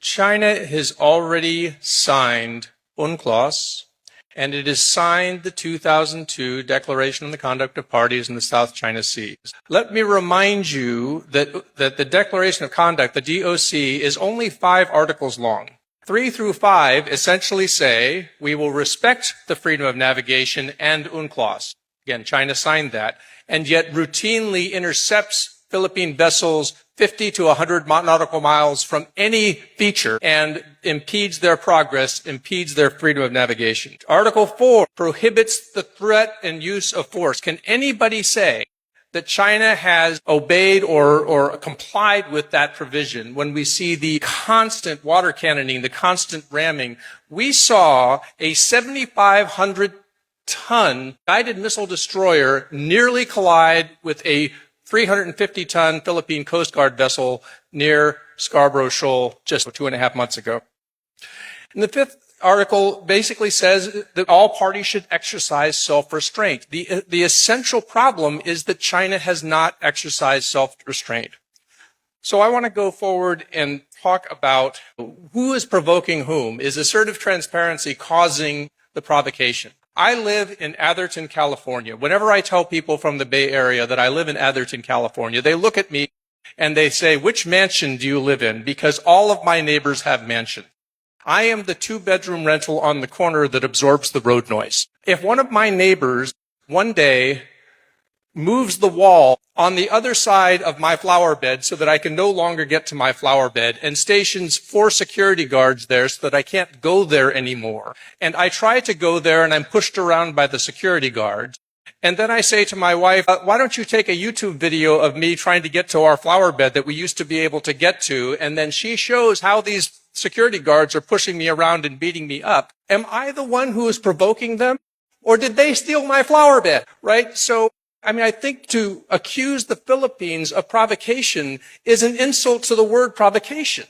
China has already signed UNCLOS, and it has signed the 2002 Declaration on the Conduct of Parties in the South China Sea. Let me remind you that the Declaration of Conduct, the DOC, is only 5 articles long. 3 through 5 essentially say we will respect the freedom of navigation and UNCLOS. Again, China signed that, and yet routinely intercepts Philippine vessels 50 to 100 nautical miles from any feature and impedes their progress, impedes their freedom of navigation. Article 4 prohibits the threat and use of force. Can anybody say that China has obeyed or complied with that provision when we see the constant water cannoning, the constant ramming? We saw a 7,500-ton guided missile destroyer nearly collide with a 350-ton Philippine Coast Guard vessel near Scarborough Shoal just 2.5 months ago. And the 5th article basically says that all parties should exercise self-restraint. The essential problem is that China has not exercised self-restraint. So I want to go forward and talk about who is provoking whom. Is assertive transparency causing the provocation? I live in Atherton, California. Whenever I tell people from the Bay Area that I live in Atherton, California, they look at me and they say, "Which mansion do you live in?" Because all of my neighbors have mansions. I am the 2-bedroom rental on the corner that absorbs the road noise. If one of my neighbors one day moves the wall on the other side of my flower bed so that I can no longer get to my flower bed and stations 4 security guards there so that I can't go there anymore, and I try to go there and I'm pushed around by the security guards, and then I say to my wife, why don't you take a YouTube video of me trying to get to our flower bed that we used to be able to get to, and then she shows how these security guards are pushing me around and beating me up. Am I the one who is provoking them? Or did they steal my flower bed, right? So, I think to accuse the Philippines of provocation is an insult to the word provocation.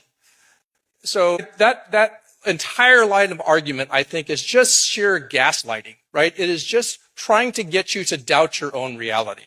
So that entire line of argument, I think, is just sheer gaslighting, right? It is just trying to get you to doubt your own reality.